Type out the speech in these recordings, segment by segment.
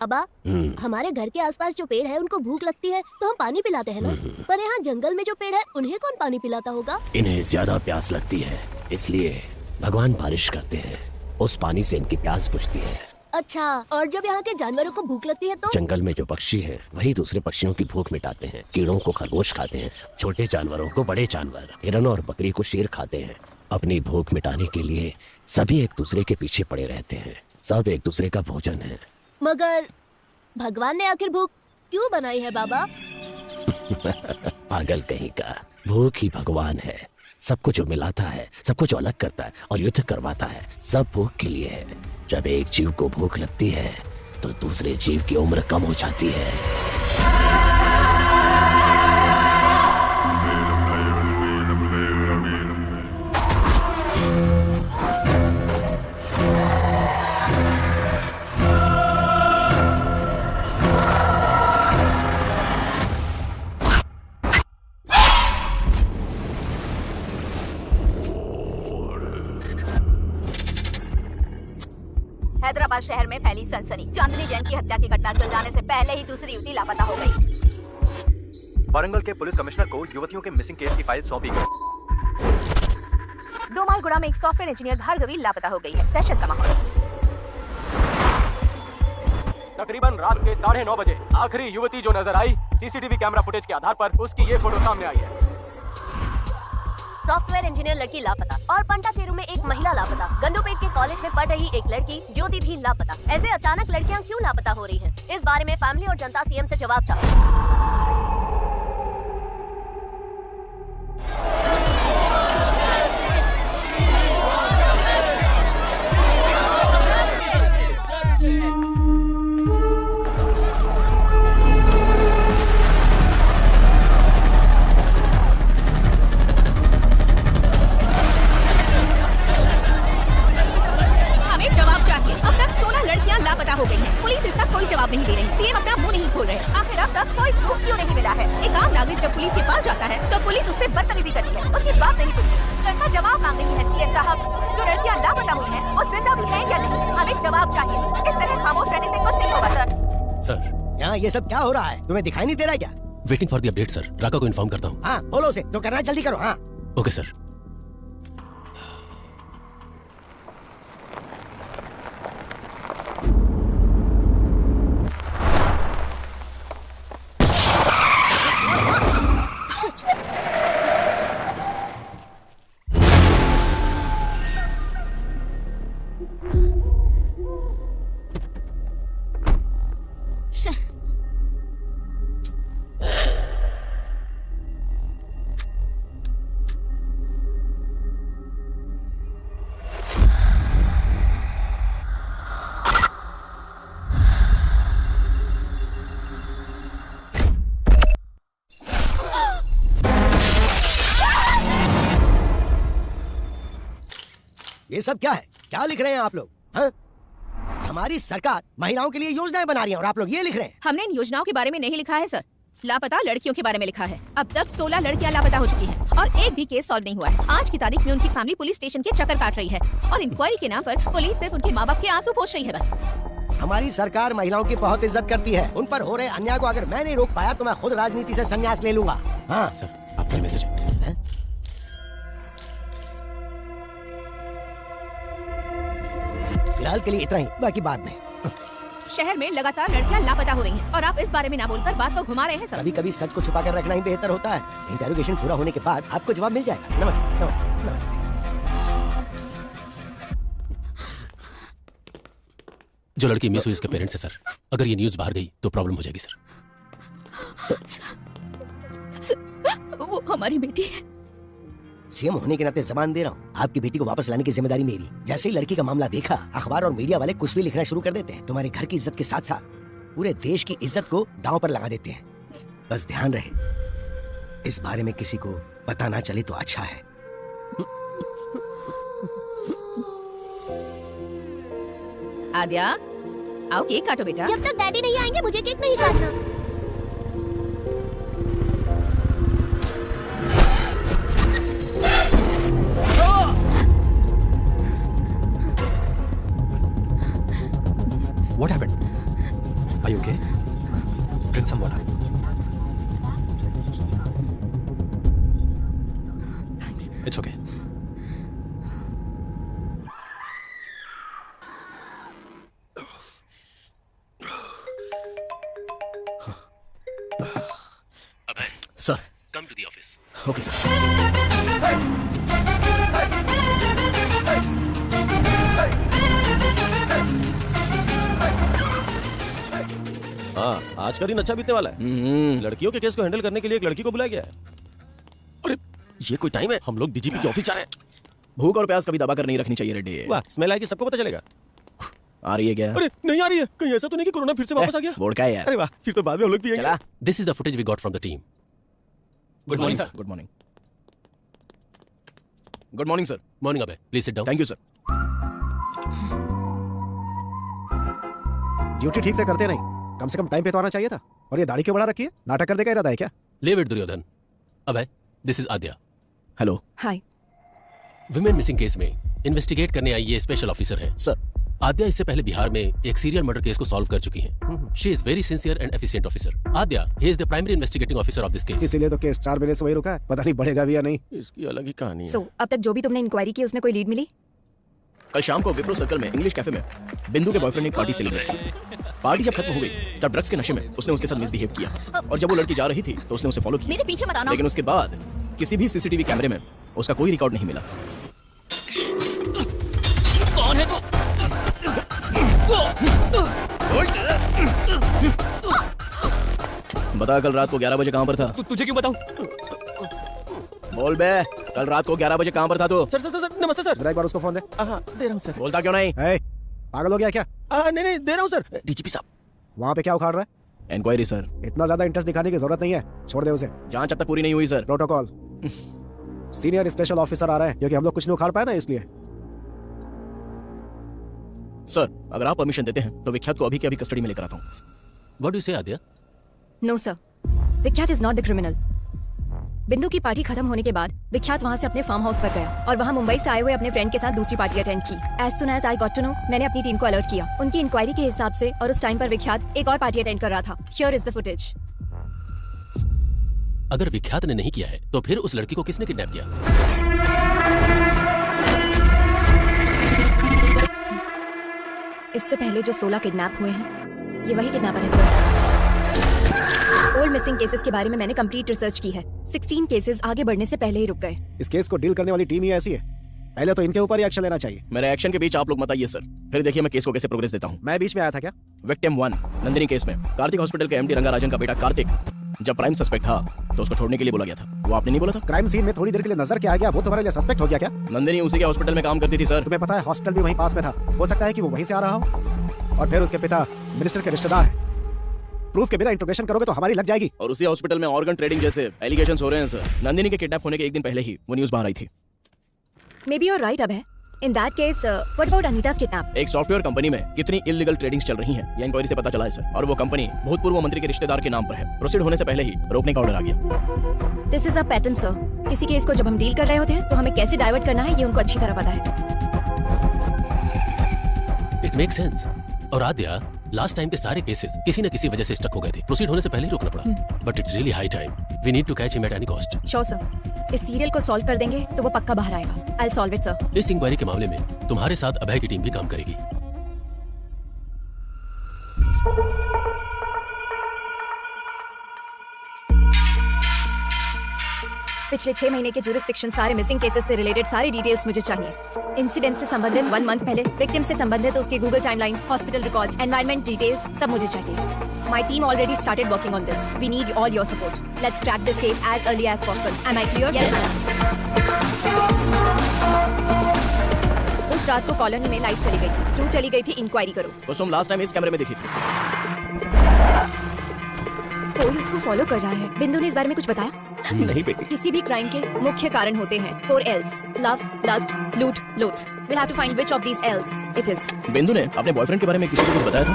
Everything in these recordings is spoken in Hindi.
अबा, हमारे घर के आसपास जो पेड़ है उनको भूख लगती है तो हम पानी पिलाते हैं ना। पर यहाँ जंगल में जो पेड़ है उन्हें कौन पानी पिलाता होगा? इन्हें ज्यादा प्यास लगती है, इसलिए भगवान बारिश करते हैं। उस पानी से इनकी प्यास बुझती है। अच्छा, और जब यहाँ के जानवरों को भूख लगती है तो? जंगल में जो पक्षी हैं, वही दूसरे पक्षियों की भूख मिटाते हैं। कीड़ों को खरगोश खाते हैं, छोटे जानवरों को बड़े जानवर, हिरन और बकरी को शेर खाते हैं। अपनी भूख मिटाने के लिए सभी एक दूसरे के पीछे पड़े रहते हैं। सब एक दूसरे का भोजन है। मगर भगवान ने आखिर भूख क्यों बनाई है बाबा? पागल कहीं का, भूख ही भगवान है। सबको जो मिलाता है, सबको जो अलग करता है और युद्ध करवाता है, सब भूख के लिए है। जब एक जीव को भूख लगती है तो दूसरे जीव की उम्र कम हो जाती है। हैदराबाद शहर में फैली सनसनी। चांदनी जैन की हत्या की घटना सुलझाने से पहले ही दूसरी युवती लापता हो गई। वारंगल के पुलिस कमिश्नर को युवतियों के मिसिंग केस की फाइल सौंपी गई। डोमालगुड़ा में एक सॉफ्टवेयर इंजीनियर भार्गवी लापता हो गई है। दहशत का माहौल। तकरीबन रात के 9:30 बजे आखिरी युवती जो नजर आई, सीसीटीवी कैमरा फुटेज के आधार पर उसकी ये फोटो सामने आई है। सॉफ्टवेयर इंजीनियर लड़की लापता और पंटाचेरू में एक महिला लापता। गंडोपेट के कॉलेज में पढ़ रही एक लड़की ज्योति भी लापता। ऐसे अचानक लड़कियां क्यों लापता हो रही हैं? इस बारे में फैमिली और जनता सीएम से जवाब चाहती है। लापता हो गई है। पुलिस इसका कोई जवाब नहीं दे रही। सीएम अपना मुंह नहीं खोल रहे। आखिर अब तक कोई प्रूफ क्यों नहीं मिला है? एक आम नागरिक जब पुलिस के पास जाता है तो पुलिस उससे बदतमीजी करती है, उसकी बात नहीं सुनती। लड़का जवाब मांग रही है सीएम साहब। जो लड़कियां लापता हुई हैं, वो जिंदा भी हैं या नहीं? हमें जवाब चाहिए। इस तरह खामोश रहने से कुछ नहीं होगा सर। यहाँ ये सब क्या हो रहा है? तुम्हें दिखाई नहीं दे रहा क्या? Waiting for the update sir. Raka को इन्फॉर्म करता हूँ। हाँ बोलो उसे, जो करना है जल्दी करो। हाँ ओके सर। ये सब क्या है? क्या लिख रहे हैं आप लोग? हाँ? हमारी सरकार महिलाओं के लिए योजनाएं बना रही है और आप लोग ये लिख रहे हैं। हमने इन योजनाओं के बारे में नहीं लिखा है सर। लापता लड़कियों के बारे में लिखा है। अब तक 16 लड़कियां लापता हो चुकी हैं और एक भी केस सॉल्व नहीं हुआ है। आज की तारीख में उनकी फैमिली पुलिस स्टेशन के चक्कर काट रही है और इंक्वायरी के नाम पर पुलिस सिर्फ उनके माँ बाप के आंसू पोंछ रही है बस। हमारी सरकार महिलाओं की बहुत इज्जत करती है। उन पर हो रहे अन्याय को अगर मैं नहीं रोक पाया तो मैं खुद राजनीति से संन्यास ले लूंगा। हाँ सर, आपका मैसेज है। फिलहाल के लिए इतना ही, बाकी बाद में। शहर में लगातार लड़कियां लापता हो रही हैं और आप इस बारे में ना बोलकर बात को घुमा रहे हैं सर। कभी कभी सच को छुपा कर रखना ही बेहतर होता है। इंटेरोगेशन पूरा होने के बाद आपको जवाब मिल जाएगा। नमस्ते नमस्ते नमस्ते। जो लड़की मिस हुई उसके पेरेंट्स है सर। अगर ये न्यूज़ बाहर गई तो प्रॉब्लम हो जाएगी सर। वो हमारी बेटी है। सीएम होने के नाते जबान दे रहा हूँ, आपकी बेटी को वापस लाने की जिम्मेदारी मेरी। जैसे ही लड़की का मामला देखा, अखबार और मीडिया वाले कुछ भी लिखना शुरू कर देते हैं। तुम्हारे घर की इज्जत के साथ साथ पूरे देश की इज्जत को दांव पर लगा देते हैं। बस ध्यान रहे, इस बारे में किसी को पता ना चले तो अच्छा है। आद्या, आओ केक काटो बेटा। जब तक डैडी नहीं आएंगे मुझे केक नहीं काटना। What happened? Are you okay? Drink some water. Thanks. It's okay. Sir come to the office. Okay sir. हाँ, आज का दिन अच्छा बीतने वाला है। लड़कियों के केस को हैंडल करने के लिए एक लड़की को बुलाया गया है। अरे ये कोई टाइम है? हम लोग डीजीपी के ऑफिस जा रहे हैं। भूख और प्यास कभी दबा कर नहीं रखनी चाहिए रेड्डी। वाह, स्मेल आएगी सबको पता चलेगा। आ रही है क्या? अरे नहीं आ रही है। कहीं ऐसा तो नहीं कि कोरोना फिर से वापस आ गया? बोर्ड का है यार। अरे वाह, फिर तो बाद में हम लोग पिएंगे। चला। This is the footage we got from the team. Good morning sir. Good morning. Good morning sir. Morning अबे, please sit down. Thank you sir. Duty ठीक से करते नहीं, कम से कम टाइम पे तो आना चाहिए था। और ये दाढ़ी क्यों बढ़ा रखी है? नाटक करने का इरादा है क्या? Leave it Duryodhan. अबे, this is Aadya. Hello. Hi. Women missing case में इन्वेस्टिगेट करने आई ये स्पेशल ऑफिसर है। सर, आद्या इससे पहले बिहार में एक सीरियल मर्डर केस को सॉल्व कर चुकी हैं। She is very sincere and efficient officer. Aadya he is the primary investigating officer of this case. इसीलिए तो केस 4 महीने से वही रुका है। पता नहीं बढ़ेगा भी या नहीं। इसकी अलग ही कहानी है। सो अब तक जो भी तुमने इंक्वायरी की उसमें कोई लीड मिली? कल शाम को विप्रो सर्कल में इंग्लिश कैफे में बिंदु के बॉयफ्रेंड ने एक पार्टी सेलिब्रेट की। पार्टी जब खत्म हो गई तब ड्रग्स के नशे में उसने उसके साथ मिसबिहेव किया और जब वो लड़की जा रही थी तो उसने उसे फॉलो किया। मेरे पीछे मत आना। लेकिन उसके बाद किसी भी सीसीटीवी कैमरे में उसका कोई रिकॉर्ड नहीं मिला। कौन है तू? बता कल रात को 11 बजे कहां पर था? तुझे क्यों बताऊं? बोल बे, कल रात को 11 बजे कहां पर था तू? सर सर सर नमस्ते सर। जरा एक बार उसको फोन दे। हाँ, दे रहा हूँ सर। बोलता क्यों नहीं? ए, पागल हो गया क्या? नहीं नहीं, दे रहा हूँ सर। डीजीपी साहब, वहाँ पे क्या उखाड़ रहा है? Inquiry sir. इतना ज्यादा इंटरेस्ट दिखाने की जरूरत नहीं है, छोड़ दे उसे। जांच अब तक पूरी नहीं हुई sir. Protocol. Senior special officer आ रहा है क्योंकि हम लोग कुछ नहीं उखाड़ पाए ना, इसलिए। सर, अगर आप परमिशन देते हैं तो विख्यात को अभी के अभी कस्टडी में लेकर आता हूँ। व्हाट डू यू से आद्या? नो सर, विख्यात इज नॉट द क्रिमिनल। बिंदु की पार्टी खत्म होने के बाद विख्यात वहाँ से अपने फार्म हाउस पर गया और वहाँ मुंबई से आए हुए अपने फ्रेंड के साथ दूसरी पार्टी अटेंड की। As soon as I got to know, मैंने अपनी टीम को अलर्ट किया। उनकी इंक्वायरी के हिसाब से और उस टाइम पर विख्यात एक और पार्टी अटेंड कर रहा था। Here is the footage. अगर विख्यात ने नहीं किया है तो फिर उस लड़की को किसने किडनैप किया? इससे पहले जो 16 किडनैप हुए हैं, ये वही किडनैपर है सर। ओल्ड मिसिंग केसेस के बारे में मैंने कंप्लीट रिसर्च की है। 16 केसेस आगे बढ़ने से पहले ही रुक गए। इस केस को डील करने वाली टीम ही ऐसी है, पहले तो इनके ऊपर ही एक्शन लेना चाहिए। मेरे एक्शन के बीच आप लोग मत आइए सर, फिर देखिए मैं केस को कैसे प्रोग्रेस देता हूँ। मैं बीच में आया था क्या? विक्टिम 1 नंदिनी केस में कार्तिक हॉस्पिटल के एमडी रंगाराजन का बेटा कार्तिक जब प्राइम सस्पेक्ट था तो उसको छोड़ने के लिए बोला गया था। वो आपने नहीं बोला था? क्राइम सीन में थोड़ी देर के लिए नजर क्या आ गया, वो तुम्हारे लिए सस्पेक्ट हो गया क्या? नंदिनी उसी के हॉस्पिटल में काम करती थी सर। तुम्हें पता है हॉस्पिटल भी वहीं पास में था। हो सकता है कि वो वहीं से आ रहा हो और फिर उसके पिता मिनिस्टर के रिश्तेदार हैं। प्रूफ के बिना इंट्रोगेशन करोगे तो हमारी लग जाएगी। और उसी हॉस्पिटल में ऑर्गन ट्रेडिंग जैसे एलिगेशंस हो रहे हैं सर। नंदिनी के किडनैप होने के एक दिन पहले ही वो न्यूज़ बाहर आई थी। May be your right. अब है in that case what about Anita's kidnap? एक सॉफ्टवेयर कंपनी में कितनी इलीगल ट्रेडिंग्स चल रही हैं, ये इंक्वायरी से पता चला है सर। और वो कंपनी भूतपूर्व मंत्री के रिश्तेदार के नाम पर है। प्रोसीड होने से पहले ही रोकने का ऑर्डर आ गया। This is a pattern sir. किसी केस को जब हम डील कर रहे होते हैं तो हमें कैसे डाइवर्ट करना है ये उनको अच्छी तरह पता है। It make sense. और आद्या, लास्ट टाइम के सारे केसेस किसी न किसी वजह से स्टक हो गए थे। प्रोसीड होने से पहले ही रोकना पड़ा। But it's really high time. We need to catch him at any cost. Sure sir, इस सीरियल को सॉल्व कर देंगे तो वो पक्का बाहर आएगा। I will solve it sir. इस इंक्वायरी के मामले में तुम्हारे साथ अभय की टीम भी काम करेगी। पिछले 6 महीने के जुरिस्डिक्शन, सारे मिसिंग केसेस से रिलेटेड सारी डिटेल्स मुझे चाहिए। इंसिडेंट से संबंधित 1 मंथ पहले, विक्टिम से संबंधित उसके Google timelines, hospital records, environment details सब मुझे चाहिए। My team already started working on this. We need all your support. Let's crack this case as early as possible. Am I clear? Yes, ma'am. उस रात को कॉलोनी में लाइट चली गई थी। क्यों चली गई थी? इंक्वायरी करो। कुसुम लास्ट टाइम इस कैमरे में दिखी थी। कोई उसको फॉलो कर रहा है। बिंदु ने इस बारे में कुछ बताया? नहीं बेटी। किसी भी क्राइम के मुख्य कारण होते हैं 4 L's: लव, लस्ट, लूट, लोथ। We'll have to find which of these L's it is. बिंदु ने अपने बॉयफ्रेंड के बारे में किसी को कुछ बताया था?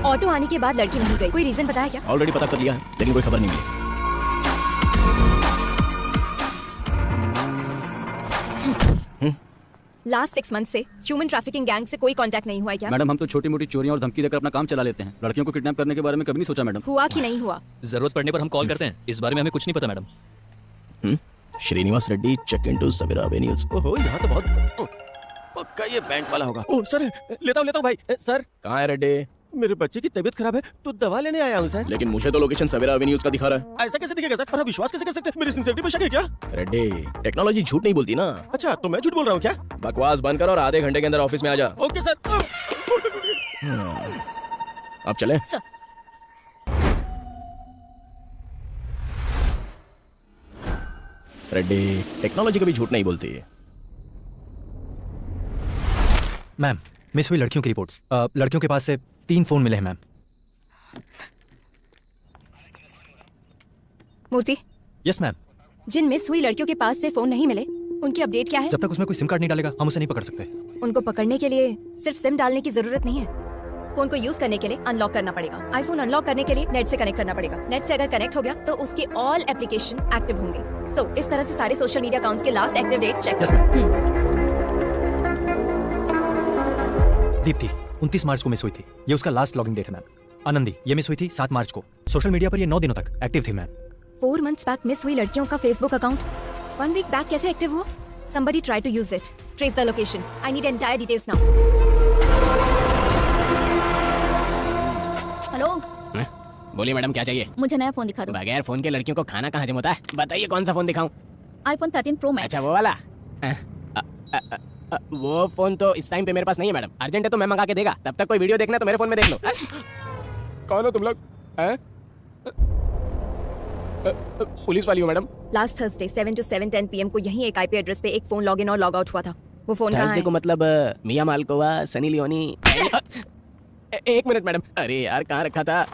ऑटो आने के बाद लड़की नहीं गई। कोई रीजन बताया क्या? ऑलरेडी पता कर लिया है, लेकिन कोई खबर नहीं मिली। लास्ट 6 मंथ से ह्यूमन ट्रैफिकिंग गैंग से कोई कांटेक्ट नहीं हुआ है क्या? मैडम हम तो छोटी मोटी चोरियां और धमकी देकर अपना काम चला लेते हैं। लड़कियों को किडनैप करने के बारे में कभी नहीं सोचा मैडम। हुआ कि नहीं हुआ? जरूरत पड़ने पर हम कॉल करते हैं, इस बारे में हमें कुछ नहीं पता madam. Srinivas Reddy, check into Savera avenues. ओहो यहाँ तो बहुत पक्का ये बैंक वाला होगा। ओह सर, लेता हूँ भाई। सर कहाँ है रेड्डी? मेरे बच्चे की तबीयत खराब है तो दवा लेने आया हूँ सर। लेकिन मुझे तो लोकेशन सवेरा एवेन्यूज का दिखा रहा है। ऐसा कैसे दिखेगा सर? और आप विश्वास कैसे कर सकते हैं? मेरी सिंसियरिटी पे शक है क्या? रेड्डी, टेक्नोलॉजी झूठ नहीं बोलती ना। अच्छा तो मैं झूठ बोल रहा हूँ क्या? बकवास बंद कर और आधे घंटे के अंदर ऑफिस में आ जा। Okay sir. अब चले। रेड्डी, टेक्नोलॉजी कभी झूठ नहीं बोलती। मैम, मिस हुई लड़कियों की रिपोर्ट्स। लड़कियों के पास से 3 फोन मिले हैं मैम। मूर्ति। Yes ma'am. जिन मिस हुई लड़कियों के पास से फोन नहीं मिले, उनकी अपडेट क्या है? जब तक उसमें कोई सिम कार्ड नहीं डालेगा हम उसे नहीं पकड़ सकते। उनको पकड़ने के लिए सिर्फ सिम डालने की जरूरत नहीं है। फोन को यूज करने के लिए अनलॉक करना पड़ेगा। आईफोन अनलॉक करने के लिए नेट से कनेक्ट करना पड़ेगा। नेट से अगर कनेक्ट हो गया तो उसके ऑल एप्लीकेशन एक्टिव होंगे। सो इस तरह से सारे सोशल मीडिया अकाउंट्स के last active dates check. Yes ma'am. Deepti 29 March को मिस हुई थी, ये उसका लास्ट लॉगिंग डेट है मैम। आनंदी, ये मिस हुई थी 7 मार्च को। सोशल मीडिया पर ये 9 दिनों तक एक्टिव थी मैम। 4 मंथ्स बैक मिस हुई लड़कियों का फेसबुक अकाउंट 1 वीक बैक कैसे एक्टिव हुआ? Somebody try to use it. Trace the location. I need entire details now. Hello, बोलिए मैडम, क्या चाहिए? मुझे नया फोन दिखा दो। बगैर फोन के लड़कियों को खाना कहाँ जमता है? बताइए कौन सा फोन दिखाऊं? iPhone 13 Pro Max। अच्छा वो वाला? वो फोन तो इस टाइम पे मेरे पास नहीं है मैडम। अर्जेंट है तो मैं मंगा के देगा। तब तक कोई वीडियो देखना है तो मेरे फोन में देख लो। कौन हो तुम लोग? पुलिस वाली हो madam? Last Thursday 7 to 7:10 PM को यही एक IP एड्रेस पे एक फोन लॉग इन और लॉग आउट हुआ था। वो फोन कहाँ है? थर्सडे को मतलब मिया मालकोवा, सनी लियोनी। एक मिनट मैडम, अरे यार कहाँ रखा था?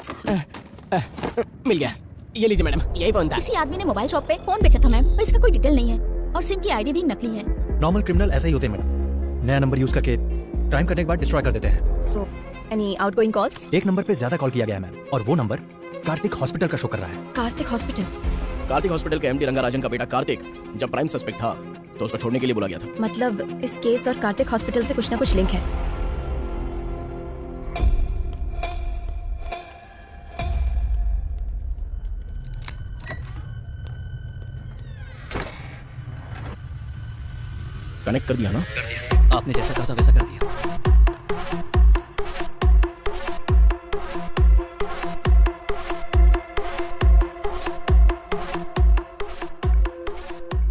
मिल गया, ये लीजिए मैडम, यही फोन था। किसी आदमी ने मोबाइल शॉप पे फोन बेचा था मैम, पर इसका कोई डिटेल नहीं है और सिम की आईडी भी नकली है। नॉर्मल क्रिमिनल ऐसे ही होते हैं मैडम, नया नंबर यूज करके क्राइम करने के बाद डिस्ट्रॉय कर देते हैं। So any outgoing calls? एक नंबर पे ज्यादा कॉल किया गया है मैम, और वो नंबर कार्तिक हॉस्पिटल का शो कर रहा है। कार्तिक हॉस्पिटल? कार्तिक हॉस्पिटल के एमडी रंगाराजन का बेटा कार्तिक जब प्राइम सस्पेक्ट था तो उसको छोड़ने के लिए बोला गया था। मतलब इस केस और कार्तिक हॉस्पिटल से कुछ ना कुछ लिंक है। कनेक्ट कर दिया ना? आपने जैसा कहा था वैसा कर दिया।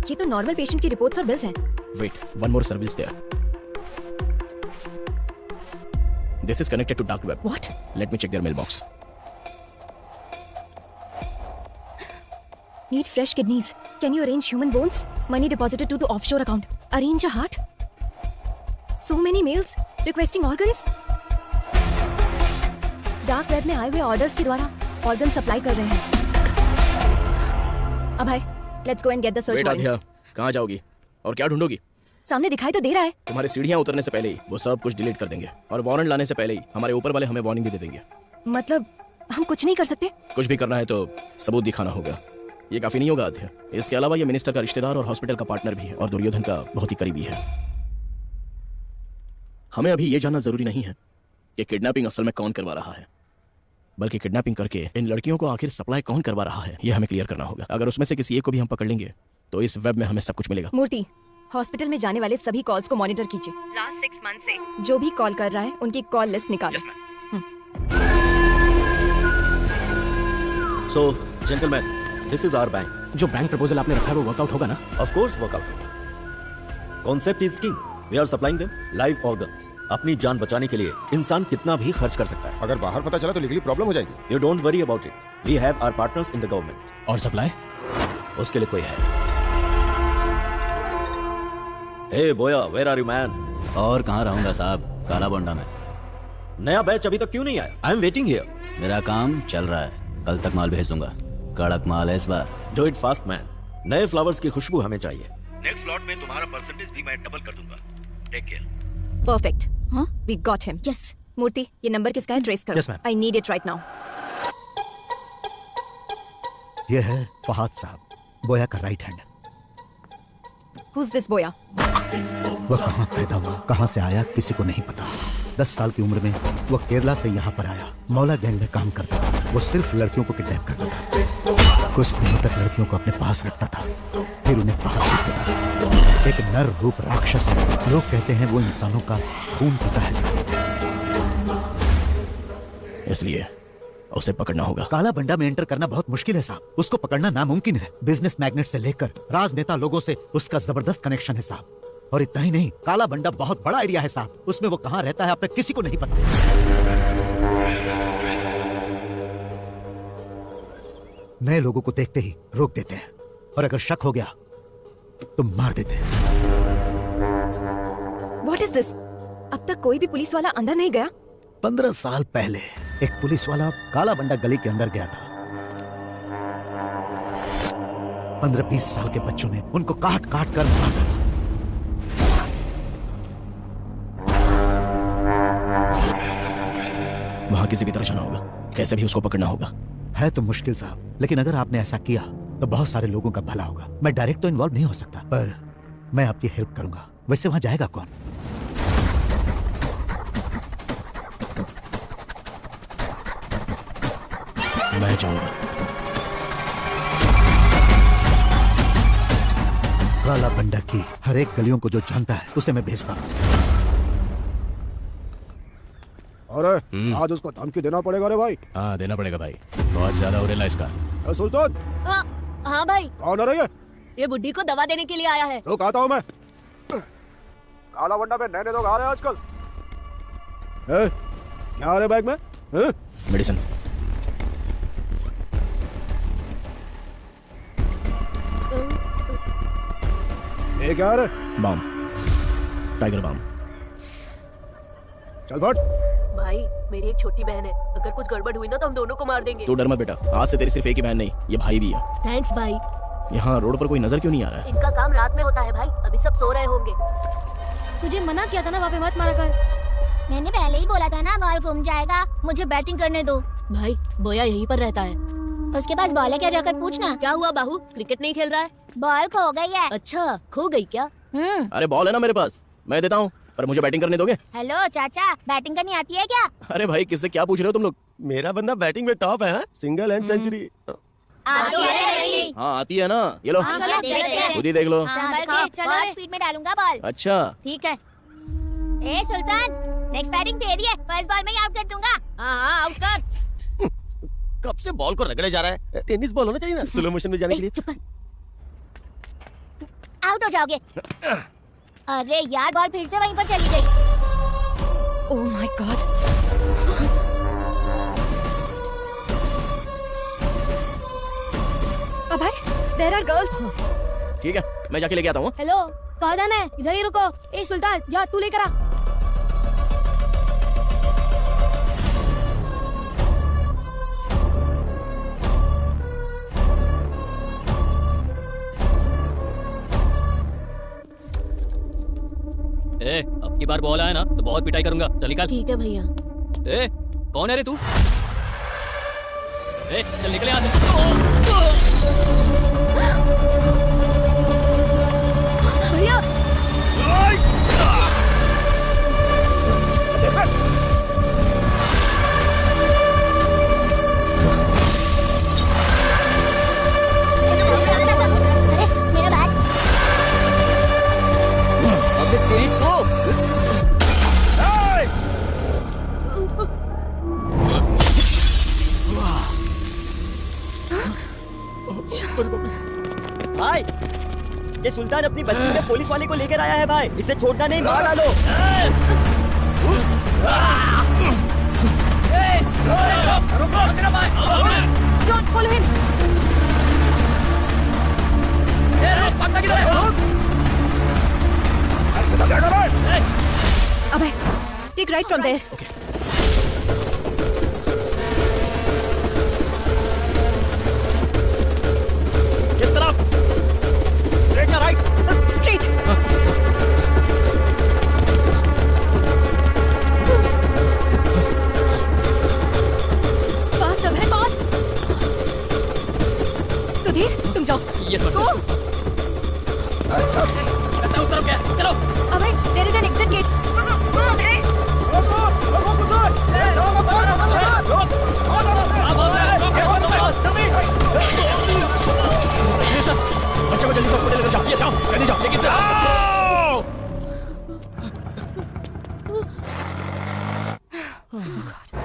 ये तो नॉर्मल पेशेंट की रिपोर्ट्स और बिल्स हैं। Wait, one more service there. This is connected to dark web. What? Let me check their mailbox. Need fresh kidneys. Can you arrange human bones? Money deposited to offshore account. Arrange a heart. So many mails requesting organs. Dark web में आए हुए ऑर्डर्स के द्वारा ऑर्गन सप्लाई कर रहे हैं। अब भाई, let's go and get the search warrant. कहाँ जाओगी और क्या ढूंढोगी? सामने दिखाई तो दे रहा है। तुम्हारी सीढ़ियाँ उतरने से पहले ही वो सब कुछ डिलीट कर देंगे और वारंट लाने से पहले ही हमारे ऊपर वाले हमें वार्निंग भी दे देंगे। मतलब हम कुछ नहीं कर सकते? कुछ भी करना है तो सबूत दिखाना होगा। ये काफी नहीं होगा अध्यय। इसके अलावा ये मिनिस्टर का रिश्तेदार और हॉस्पिटल का पार्टनर भी है और दुर्योधन का बहुत ही करीबी है। हमें अभी ये जानना जरूरी नहीं है कि किडनैपिंग असल में कौन करवा रहा है, बल्कि किडनैपिंग करके इन लड़कियों को आखिर सप्लाई कौन करवा रहा है ये हमें क्लियर करना होगा। अगर उसमें से किसी एक को भी हम पकड़ लेंगे तो इस वेब में हमें सब कुछ मिलेगा। मूर्ति, हॉस्पिटल में जाने वाले सभी कॉल्स को मॉनिटर कीजिए। लास्ट 6 मंथ से जो भी कॉल कर रहा है उनकी कॉल लिस्ट निकालें। So gentleman, this is our bank. जो बैंक प्रपोजल आपने रखा है वो वर्कआउट होगा ना? ऑफ कोर्स वर्कआउट होगा। Concept is king. We are supplying them live organs. अपनी जान बचाने के लिए इंसान कितना भी खर्च कर सकता है। अगर बाहर पता चला तो लीगली प्रॉब्लम हो जाएगी। You don't worry about it, we have our partners in the government. और सप्लाई? उसके लिए कोई है। हे बोया, वेयर आर यू मैन? और कहाँ रहूंगा साहब, काला बोंडा में। नया बैच अभी तक क्यों नहीं आया? I am waiting here. मेरा काम चल रहा है, कल तक माल भेज दूंगा। कड़क माल है इस बार। Do it fast man. नए फ्लावर्स की खुशबू हमें चाहिए। नेक्स्ट स्लॉट में तुम्हारा परसेंटेज भी मैं डबल कर दूंगा। Take care. Perfect. We got him. Yes. Murthy, ये नंबर किसका है? ट्रेस करो। Yes, ma'am. I need it right now. ये है फहाद साहब, बोया का right hand. Who's this boya? वह कहाँ पैदा हुआ, कहाँ से आया, किसी को नहीं पता। 10 साल की उम्र में वह केरला से यहाँ पर आया। मौला गैंग में काम करता था। वो सिर्फ लड़कियों को किडनैप करता था। कुछ दिनों तक लड़कियों को अपने पास रखता था, फिर उन्हें बाहर भेजता था। एक नर रूप राक्षस है। लोग कहते हैं वो इंसानों का खून पीता है साहब। इसलिए उसे पकड़ना होगा। काला बंडा में एंटर करना बहुत मुश्किल है साहब। उसको पकड़ना नामुमकिन है। बिजनेस मैग्नेट से लेकर राजनेता लोगों से उसका जबरदस्त कनेक्शन है साहब। और इतना ही नहीं, काला बंडा बहुत बड़ा एरिया है साहब। उसमें वो कहाँ रहता है अब तक किसी को नहीं पता। नए लोगों को देखते ही रोक देते हैं, और अगर शक हो गया तो मार देते हैं। What is this? अब तक कोई भी पुलिस वाला अंदर नहीं गया? 15 साल पहले एक पुलिस वाला काला बंडा गली के अंदर गया था। 15-20 साल के बच्चों ने उनको काट काट कर मार डाला। वहां किसी भी तरह जाना होगा, कैसे भी उसको पकड़ना होगा। है तो मुश्किल साहब, लेकिन अगर आपने ऐसा किया तो बहुत सारे लोगों का भला होगा। मैं डायरेक्ट तो इन्वॉल्व नहीं हो सकता, पर मैं आपकी हेल्प करूंगा। वैसे वहां जाएगा कौन? मैं जाऊंगा। काला बंडा की हर एक गलियों को जो जानता है उसे मैं भेजता हूँ। अरे आज उसको धमकी देना पड़ेगा रे भाई। हाँ देना पड़ेगा भाई, बहुत ज्यादा हो रहा है इसका। सुल्तान। हाँ भाई। कौन है ये बुड्ढी को दवा देने के लिए आया है। रुक आता हूँ मैं। काला बंडा पे नए लोग आ रहे हैं आजकल। क्या आ रहे बैग में? मेडिसिन। ये क्या है? बम, टाइगर बम। चल फट। भाई मेरी एक छोटी बहन है, अगर कुछ गड़बड़ हुई ना तो हम दोनों को मार देंगे। तू डर मत बेटा, आज से तेरी सिर्फ एक ही बहन नहीं, ये भाई भी है। थैंक्स भाई। यहाँ रोड पर कोई नजर क्यों नहीं आ रहा है? इनका काम रात में होता है भाई, अभी सब सो रहे होंगे। तुझे मना किया था ना वहाँ पे मत मारा कर। मैंने पहले ही बोला था ना बॉल घूम जाएगा, मुझे बैटिंग करने दो। भाई बोया यहीं पर रहता है। उसके पास बॉल है क्या, जाकर पूछना। क्या हुआ बाहू, क्रिकेट नहीं खेल रहा है? बॉल खो गई है। अच्छा खो गई क्या? अरे बॉल है ना मेरे पास, मैं देता हूँ, पर मुझे बैटिंग करने दोगे? हेलो चाचा, बैटिंग करनी आती है क्या? अरे भाई किससे क्या पूछ रहे हो तुम लोग? मेरा बंदा बैटिंग में टॉप है, सिंगल एंड सेंचुरी। आती है। हाँ आती है ना, ये लो खुद ही देख लो। बहुत स्पीड में डालूंगा बॉल। अच्छा ठीक है। ए सुल्तान, नेक्स्ट बैटिंग तेरी है, फर्स्ट बॉल में ही आउट कर दूंगा। हाँ आउट कर। कब से बॉल को रगड़े जा रहा है? टेनिस बॉल होना चाहिए ना स्लो मोशन में जाने के लिए। आउट हो जाओगे। अरे यार बॉल फिर से वहीं पर चली गई। Oh my god. Abhay, there are girls. ठीक है, मैं जाके लेके आता हूँ। हेलो, कहाँ जाना है? इधर ही रुको। ए सुल्तान, जा तू लेकर आ। ए, अब की बार बॉल आया ना तो बहुत पिटाई करूंगा। चल निकल। ठीक है भैया। ए, कौन है रे तू? ए, चल निकल यहाँ से। भैया। मेरा बैग। अबे तेरी तो भाई, ये सुल्तान अपनी बस्ती में पुलिस वाले को लेकर आया है भाई, इसे छोड़ना नहीं, मार डालो। Don't follow him. Abhay, take right from there. Okay. किस तरफ? स्ट्रेट या right? Straight. Fast Abhay, fast. Sudhir, तुम जाओ। Yes, ma'am. Go. अच्छा Oh God.